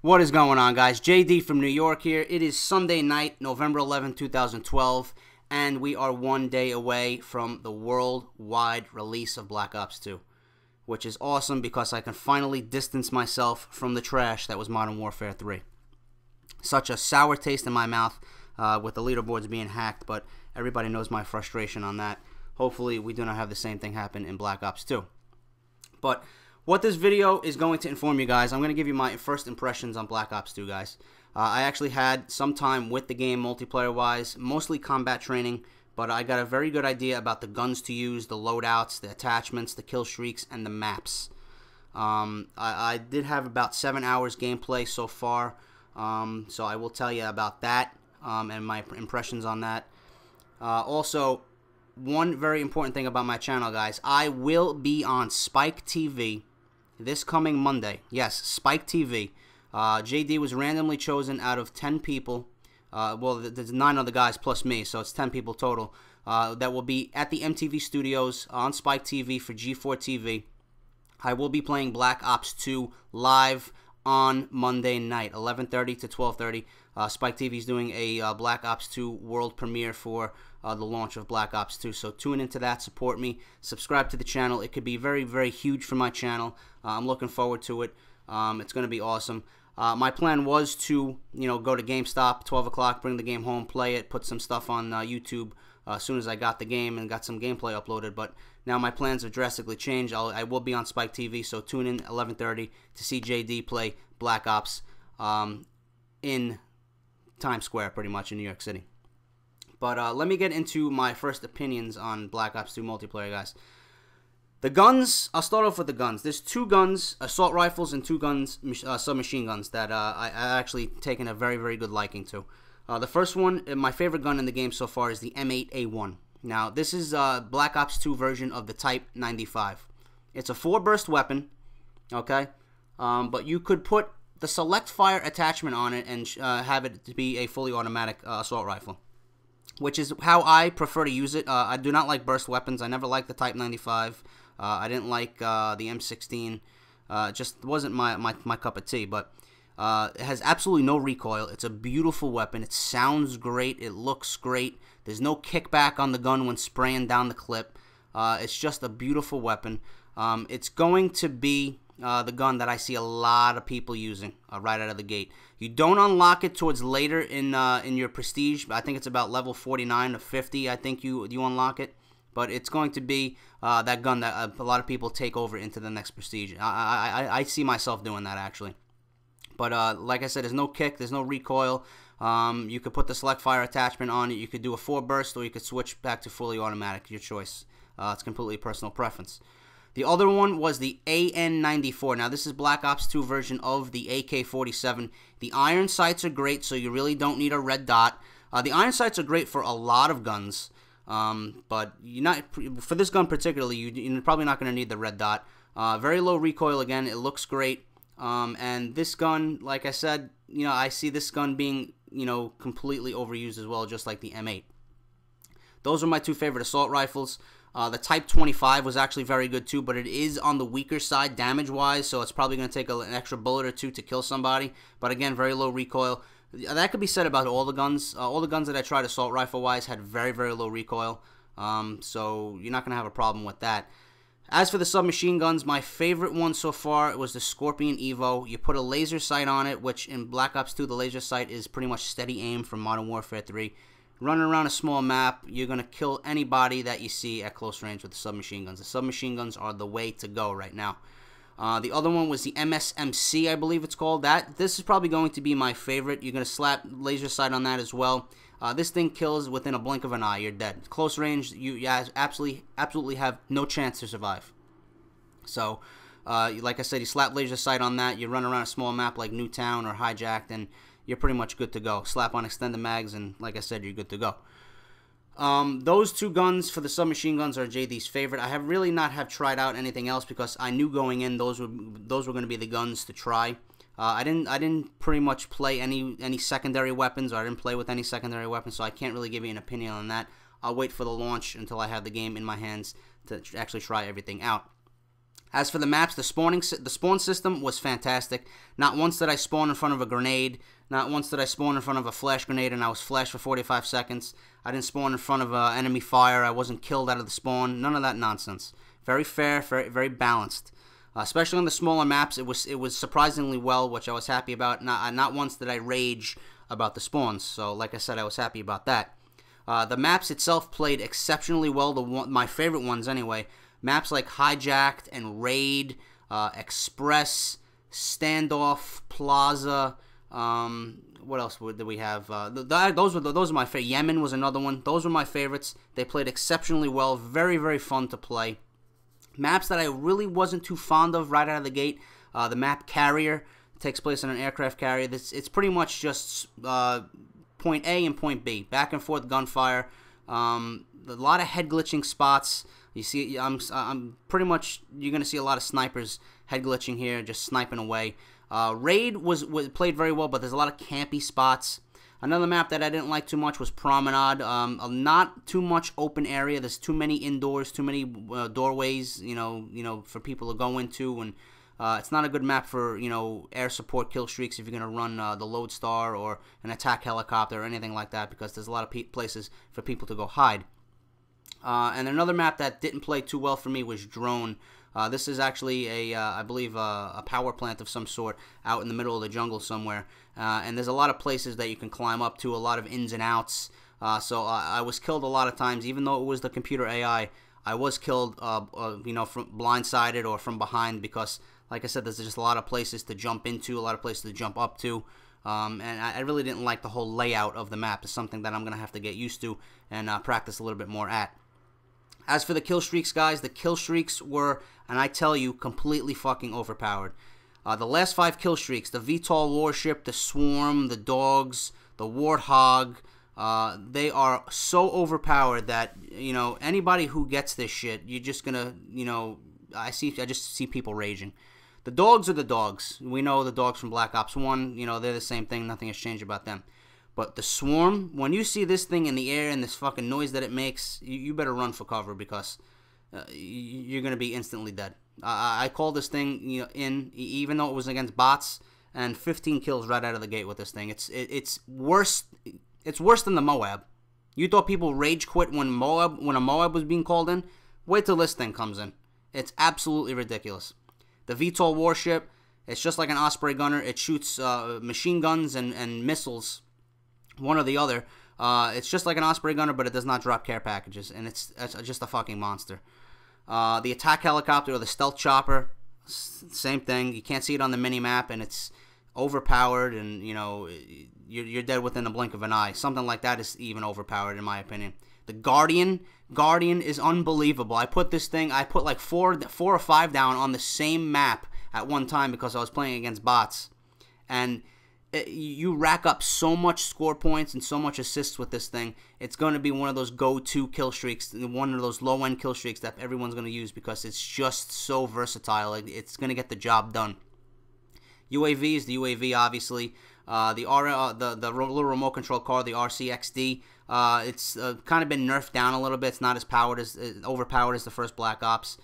What is going on, guys? JD from New York here. It is Sunday night, November 11, 2012, and we are one day away from the worldwide release of Black Ops 2, which is awesome because I can finally distance myself from the trash that was Modern Warfare 3. Such a sour taste in my mouth with the leaderboards being hacked, but everybody knows my frustration on that. Hopefully, we do not have the same thing happen in Black Ops 2. But what this video is going to inform you guys, I'm going to give you my first impressions on Black Ops 2, guys. I actually had some time with the game multiplayer-wise, mostly combat training, but I got a very good idea about the guns to use, the loadouts, the attachments, the killstreaks, and the maps. I did have about 7 hours gameplay so far, so I will tell you about that and my impressions on that. Also, one very important thing about my channel, guys, I will be on Spike TV this coming Monday. Yes, Spike TV. JD was randomly chosen out of 10 people. Well, there's 9 other guys plus me, so it's 10 people total. That will be at the MTV studios on Spike TV for G4 TV. I will be playing Black Ops 2 live on Monday night, 11:30 to 12:30. Spike TV is doing a Black Ops 2 world premiere for the launch of Black Ops 2. So tune into that, support me, subscribe to the channel. It could be very, very huge for my channel. I'm looking forward to it. It's going to be awesome. My plan was to, go to GameStop, 12 o'clock, bring the game home, play it, put some stuff on YouTube as soon as I got the game and got some gameplay uploaded. But now my plans have drastically changed. I will be on Spike TV, so tune in 11:30 to see JD play Black Ops in Times Square, pretty much, in New York City. But let me get into my first opinions on Black Ops 2 multiplayer, guys. The guns, I'll start off with the guns. There's 2 guns, assault rifles, and 2 guns, submachine guns, that I actually taken a very, very good liking to. The first one, my favorite gun in the game so far, is the M8A1. Now, this is Black Ops 2 version of the Type 95. It's a 4-burst weapon, okay? But you could put the select fire attachment on it and have it to be a fully automatic assault rifle, which is how I prefer to use it. I do not like burst weapons. I never liked the Type 95. I didn't like the M16. It just wasn't my cup of tea, but it has absolutely no recoil. It's a beautiful weapon. It sounds great. It looks great. There's no kickback on the gun when spraying down the clip. It's just a beautiful weapon. It's going to be the gun that I see a lot of people using right out of the gate. You don't unlock it towards later in your prestige. I think it's about level 49 or 50. I think you unlock it. But it's going to be that gun that a lot of people take over into the next prestige. I see myself doing that, actually. But like I said, there's no kick, there's no recoil. You could put the select fire attachment on it. You could do a 4-burst, or you could switch back to fully automatic. Your choice. It's completely personal preference. The other one was the AN-94. Now, this is Black Ops 2 version of the AK-47. The iron sights are great, so you really don't need a red dot. The iron sights are great for a lot of guns. But for this gun particularly, you're probably not going to need the red dot. Very low recoil again. It looks great. And this gun, like I said, I see this gun being, completely overused as well, just like the M8. Those are my 2 favorite assault rifles. The Type 25 was actually very good too, but it is on the weaker side damage-wise, so it's probably going to take an extra bullet or 2 to kill somebody. But again, very low recoil. That could be said about all the guns. All the guns that I tried assault rifle-wise had very, very low recoil. So you're not going to have a problem with that. As for the submachine guns, my favorite one so far was the Scorpion Evo. You put a laser sight on it, which in Black Ops 2, the laser sight is pretty much steady aim from Modern Warfare 3. Running around a small map, you're going to kill anybody that you see at close range with the submachine guns. The submachine guns are the way to go right now. The other one was the Msmc, I believe it's called. This is probably going to be my favorite. You're going to slap laser sight on that as well. This thing kills within a blink of an eye. You're dead. Close range, you guys absolutely have no chance to survive. So, like I said, you slap laser sight on that. You run around a small map like Newtown or Hijacked, and you're pretty much good to go. Slap on extended mags, and like I said, you're good to go. Those 2 guns for the submachine guns are JD's favorite. I have really not tried out anything else because I knew going in those were going to be the guns to try. I didn't pretty much play any secondary weapons, or I didn't play with any secondary weapons, so I can't really give you an opinion on that. I'll wait for the launch until I have the game in my hands to actually try everything out. As for the maps, the spawn system was fantastic. Not once did I spawn in front of a grenade. Not once did I spawn in front of a flash grenade and I was flashed for 45 seconds. I didn't spawn in front of enemy fire. I wasn't killed out of the spawn. None of that nonsense. Very fair, very balanced. Especially on the smaller maps, it was surprisingly well, which I was happy about. Not once did I rage about the spawns. So, like I said, I was happy about that. The maps itself played exceptionally well. My favorite ones, anyway. Maps like Hijacked and Raid, Express, Standoff, Plaza. What else did we have? Those are my favorite. Yemen was another one. Those were my favorites. They played exceptionally well. Very fun to play. Maps that I really wasn't too fond of right out of the gate. The map Carrier takes place on an aircraft carrier. It's pretty much just point A and point B, back and forth gunfire. A lot of head glitching spots. You see, I'm pretty much, you're gonna see a lot of snipers head glitching here, just sniping away. Raid was played very well, but there's a lot of campy spots. Another map that I didn't like too much was Promenade. Not too much open area. There's too many indoors, too many doorways, for people to go into, and it's not a good map for air support kill streaks if you're gonna run the Lodestar or an attack helicopter or anything like that, because there's a lot of places for people to go hide. And another map that didn't play too well for me was Drone. This is actually I believe a power plant of some sort out in the middle of the jungle somewhere. And there's a lot of places that you can climb up to, a lot of ins and outs. So I was killed a lot of times, even though it was the computer AI. I was killed, from blindsided or from behind, because, like I said, there's just a lot of places to jump into, a lot of places to jump up to. And I really didn't like the whole layout of the map. It's something that I'm going to have to get used to and practice a little bit more at. As for the kill streaks, guys, the kill streaks were, and I tell you, completely fucking overpowered. The last 5 kill streaks, the Vtol Warship, the Swarm, the Dogs, the Warthog, they are so overpowered that, anybody who gets this shit, you're just gonna, I just see people raging. The Dogs are the Dogs. We know the Dogs from Black Ops 1, they're the same thing. Nothing has changed about them. But the Swarm, when you see this thing in the air and this fucking noise that it makes, you better run for cover, because you're going to be instantly dead. I called this thing even though it was against bots, and 15 kills right out of the gate with this thing. It's worse. It's worse than the Moab. You thought people rage quit when a Moab was being called in? Wait till this thing comes in. It's absolutely ridiculous. The Vtol Warship, it's just like an Osprey gunner. It shoots machine guns and missiles, one or the other. It's just like an Osprey gunner, but it does not drop care packages, and it's just a fucking monster. The attack helicopter or the stealth chopper, same thing. You can't see it on the mini map, and it's overpowered, and you're dead within the blink of an eye. Something like that is even overpowered, in my opinion. The Guardian is unbelievable. I put like four or five down on the same map at one time because I was playing against bots, and you rack up so much score points and so much assists with this thing. It's going to be one of those go-to kill streaks, one of those low-end kill streaks that everyone's going to use, because it's just so versatile. It's going to get the job done. UAV is the UAV, obviously. The little remote control car, the RCXD, it's kind of been nerfed down a little bit. It's not as overpowered as the first Black Ops.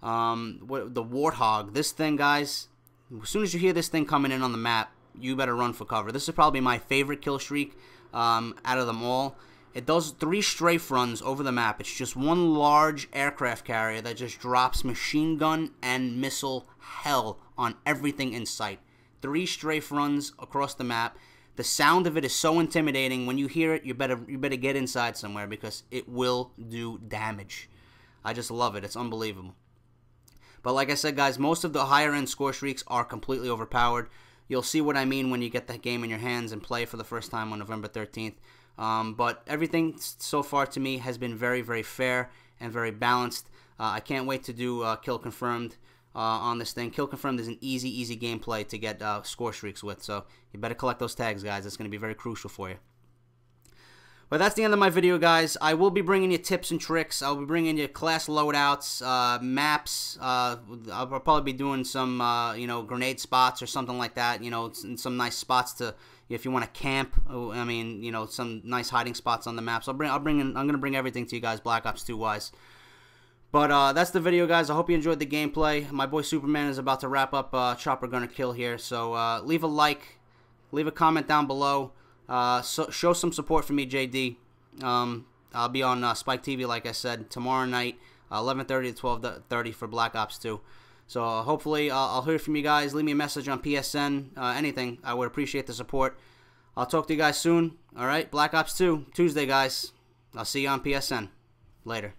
The Warthog, this thing, guys, as soon as you hear this thing coming in on the map, you better run for cover. This is probably my favorite kill streak out of them all. It does 3 strafe runs over the map. It's just one large aircraft carrier that just drops machine gun and missile hell on everything in sight. 3 strafe runs across the map. The sound of it is so intimidating. When you hear it, you better get inside somewhere, because it will do damage. I just love it. It's unbelievable. But like I said, guys, most of the higher end score streaks are completely overpowered. You'll see what I mean when you get that game in your hands and play for the first time on November 13th. But everything so far to me has been very, very fair and very balanced. I can't wait to do Kill Confirmed on this thing. Kill Confirmed is an easy gameplay to get score streaks with. So you better collect those tags, guys. It's going to be very crucial for you. But that's the end of my video, guys. I will be bringing you tips and tricks. I'll be bringing you class loadouts, maps. I'll probably be doing some, grenade spots or something like that. Some nice spots to, if you want to camp. I mean, some nice hiding spots on the maps. I'm going to bring everything to you guys, Black Ops 2 wise. But that's the video, guys. I hope you enjoyed the gameplay. My boy Superman is about to wrap up Chopper Gonna Kill here. So leave a like, leave a comment down below. Show some support for me, JD. I'll be on Spike TV, like I said, tomorrow night, 11:30 to 12:30 for Black Ops 2. So hopefully I'll hear from you guys. Leave me a message on PSN, anything. I would appreciate the support. I'll talk to you guys soon. All right, Black Ops 2, Tuesday, guys. I'll see you on PSN. Later.